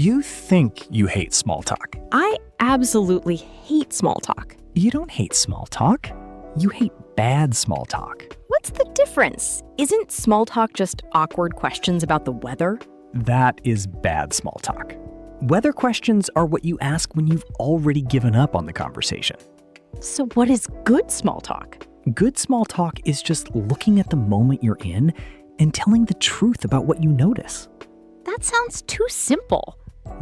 You think you hate small talk. I absolutely hate small talk. You don't hate small talk. You hate bad small talk. What's the difference? Isn't small talk just awkward questions about the weather? That is bad small talk. Weather questions are what you ask when you've already given up on the conversation. So what is good small talk? Good small talk is just looking at the moment you're in and telling the truth about what you notice. That sounds too simple.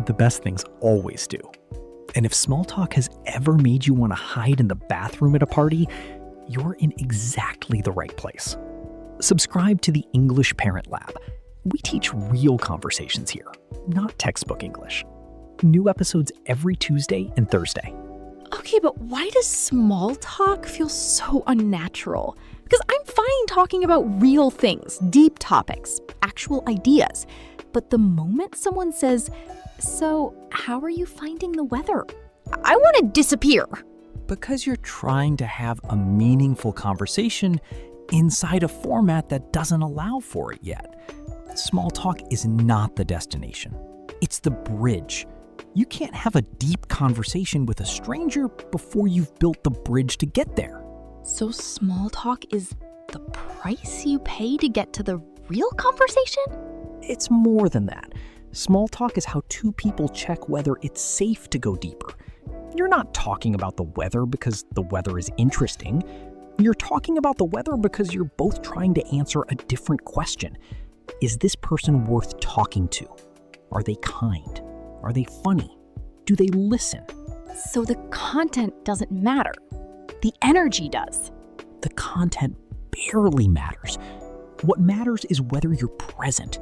The best things always do. And if small talk has ever made you want to hide in the bathroom at a party, you're in exactly the right place. Subscribe to the English Parent Lab. We teach real conversations here, not textbook English. New episodes every Tuesday and Thursday. Okay, but why does small talk feel so unnatural? Because I'm fine talking about real things, deep topics, actual ideas. But the moment someone says, "So, how are you finding the weather?" I want to disappear. Because you're trying to have a meaningful conversation inside a format that doesn't allow for it yet. Small talk is not the destination. It's the bridge. You can't have a deep conversation with a stranger before you've built the bridge to get there. So small talk is the price you pay to get to the real conversation? It's more than that. Small talk is how two people check whether it's safe to go deeper. You're not talking about the weather because the weather is interesting. You're talking about the weather because you're both trying to answer a different question. Is this person worth talking to? Are they kind? Are they funny? Do they listen? So the content doesn't matter. The energy does. The content barely matters. What matters is whether you're present,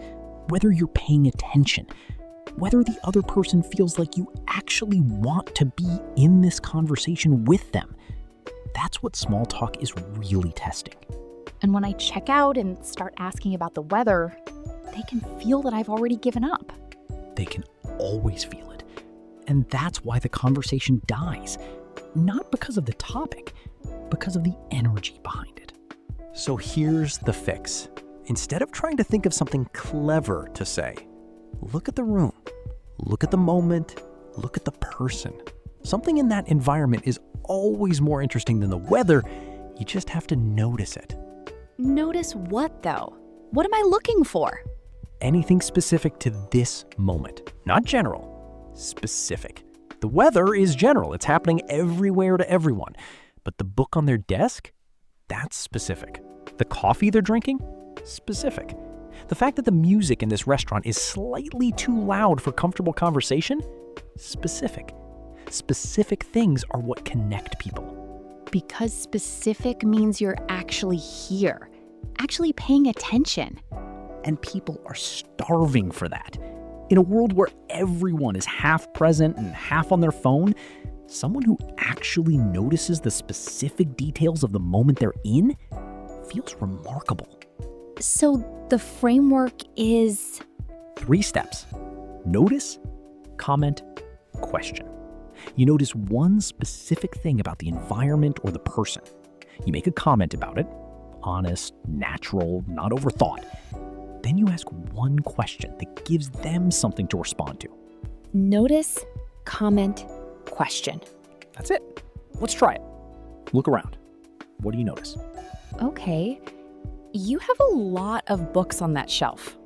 whether you're paying attention, whether the other person feels like you actually want to be in this conversation with them. That's what small talk is really testing. And when I check out and start asking about the weather, they can feel that I've already given up. They can always feel it. And that's why the conversation dies. Not because of the topic, because of the energy behind it. So here's the fix. Instead of trying to think of something clever to say, look at the room, look at the moment, look at the person. Something in that environment is always more interesting than the weather. You just have to notice it. Notice what, though? What am I looking for? Anything specific to this moment. Not general, specific. The weather is general. It's happening everywhere to everyone. But the book on their desk, that's specific. The coffee they're drinking, specific. The fact that the music in this restaurant is slightly too loud for comfortable conversation, specific. Specific things are what connect people. Because specific means you're actually here, actually paying attention. And people are starving for that. In a world where everyone is half present and half on their phone, someone who actually notices the specific details of the moment they're in feels remarkable. So the framework is 3 steps. Notice, comment, question. You notice one specific thing about the environment or the person. You make a comment about it, honest, natural, not overthought. Then you ask one question that gives them something to respond to. Notice, comment, question. That's it. Let's try it. Look around. What do you notice? Okay. You have a lot of books on that shelf.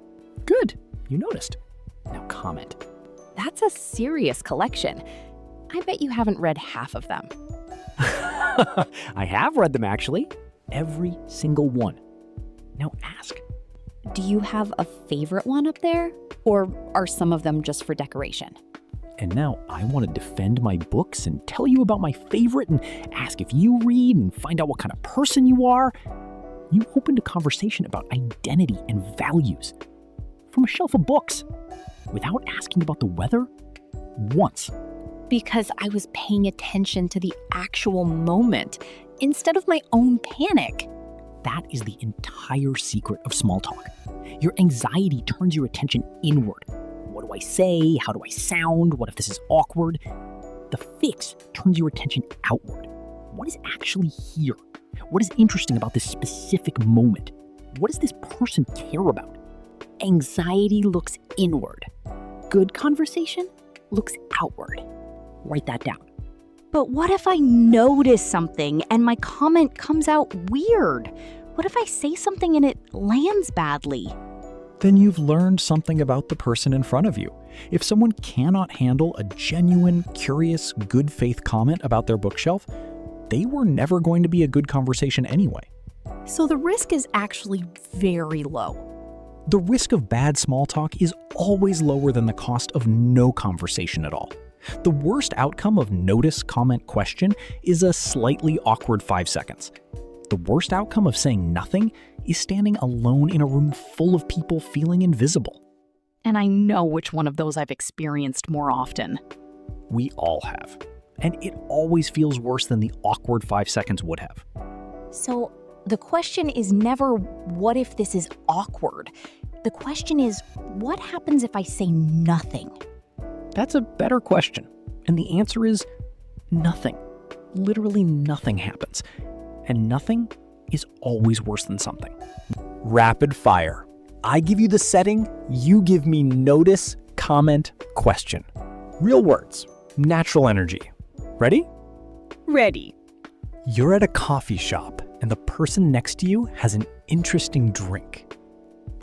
Good. You noticed. Now comment. That's a serious collection. I bet you haven't read half of them. I have read them, actually. Every single one. Now ask. Do you have a favorite one up there? Or are some of them just for decoration? And now I want to defend my books and tell you about my favorite and ask if you read and find out what kind of person you are. You opened a conversation about identity and values from a shelf of books without asking about the weather once. Because I was paying attention to the actual moment instead of my own panic. That is the entire secret of small talk. Your anxiety turns your attention inward. What do I say? How do I sound? What if this is awkward? The fix turns your attention outward. What is actually here? What is interesting about this specific moment? What does this person care about? Anxiety looks inward. good conversation looks outward. Write that down. But what if I notice something and my comment comes out weird? What if I say something and it lands badly? Then you've learned something about the person in front of you. If someone cannot handle a genuine, curious, good faith comment about their bookshelf, they were never going to be a good conversation anyway. So the risk is actually very low. The risk of bad small talk is always lower than the cost of no conversation at all. The worst outcome of notice, comment, question is a slightly awkward 5 seconds. The worst outcome of saying nothing is standing alone in a room full of people feeling invisible. And I know which one of those I've experienced more often. We all have. And it always feels worse than the awkward 5 seconds would have. So the question is never, what if this is awkward? The question is, what happens if I say nothing? That's a better question. And the answer is nothing. Literally nothing happens. And nothing is always worse than something. Rapid fire. I give you the setting, you give me notice, comment, question. Real words, natural energy. Ready? Ready. You're at a coffee shop and the person next to you has an interesting drink.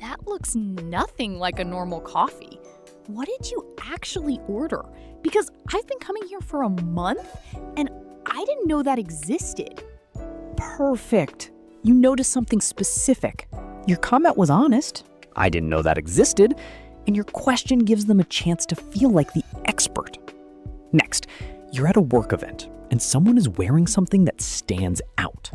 That looks nothing like a normal coffee. What did you actually order? Because I've been coming here for a month and I didn't know that existed. Perfect. You noticed something specific. Your comment was honest. I didn't know that existed. And your question gives them a chance to feel like the expert. Next, you're at a work event and someone is wearing something that stands out.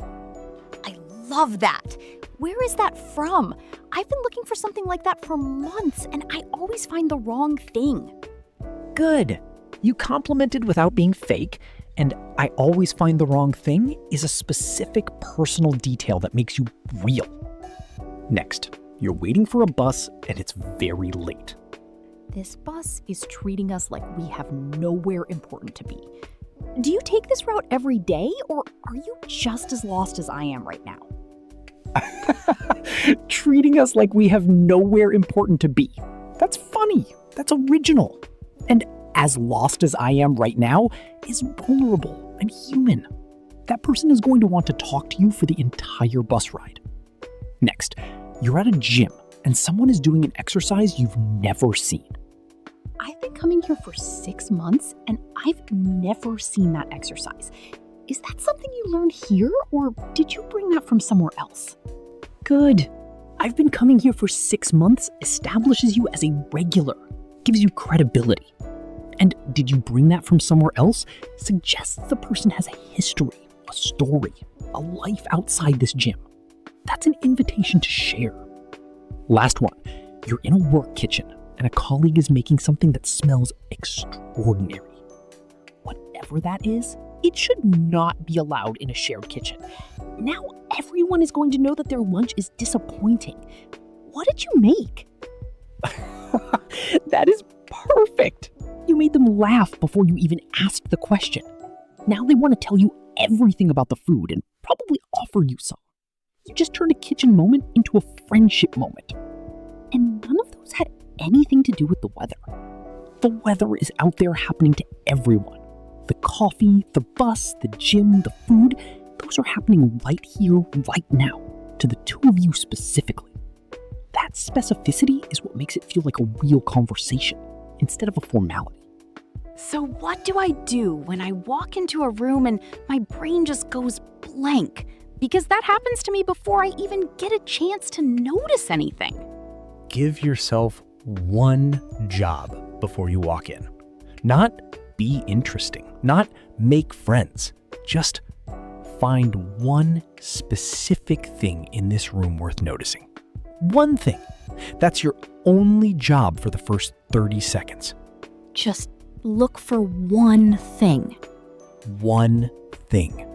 I love that. Where is that from? I've been looking for something like that for months and I always find the wrong thing. Good. You complimented without being fake, and I always find the wrong thing is a specific personal detail that makes you real. Next, you're waiting for a bus and it's very late. This bus is treating us like we have nowhere important to be. Do you take this route every day, or are you just as lost as I am right now? Treating us like we have nowhere important to be. That's funny. That's original. And as lost as I am right now is vulnerable and human. That person is going to want to talk to you for the entire bus ride. Next, you're at a gym and someone is doing an exercise you've never seen. I've been coming here for 6 months and I've never seen that exercise. Is that something you learned here, or did you bring that from somewhere else? Good. I've been coming here for 6 months establishes you as a regular, gives you credibility. And did you bring that from somewhere else suggests the person has a history, a story, a life outside this gym. That's an invitation to share. Last one, you're in a work kitchen and a colleague is making something that smells extraordinary. Whatever that is, it should not be allowed in a shared kitchen. Now everyone is going to know that their lunch is disappointing. What did you make? That is perfect. You made them laugh before you even asked the question. Now they want to tell you everything about the food and probably offer you some. You just turned a kitchen moment into a friendship moment. And none of those had anything to do with the weather. The weather is out there happening to everyone. The coffee, the bus, the gym, the food, those are happening right here, right now, to the two of you specifically. That specificity is what makes it feel like a real conversation instead of a formality. So what do I do when I walk into a room and my brain just goes blank? Because that happens to me before I even get a chance to notice anything. Give yourself one job before you walk in. Not be interesting, not make friends. Just find one specific thing in this room worth noticing. One thing. That's your only job for the first 30 seconds. Just look for one thing. One thing.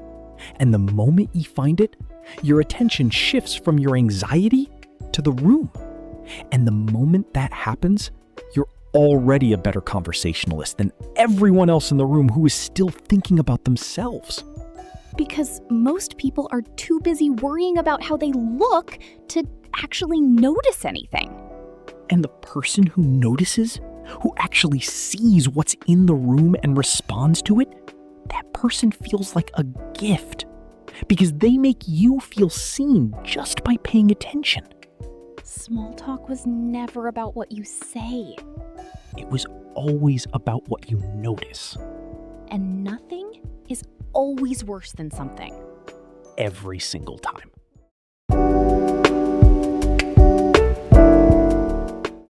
And the moment you find it, your attention shifts from your anxiety to the room. And the moment that happens, you're already a better conversationalist than everyone else in the room who is still thinking about themselves. Because most people are too busy worrying about how they look to actually notice anything. And the person who notices who actually sees what's in the room and responds to it, that person feels like a gift because they make you feel seen just by paying attention. Small talk was never about what you say. It was always about what you notice. And nothing is always worse than something. Every single time.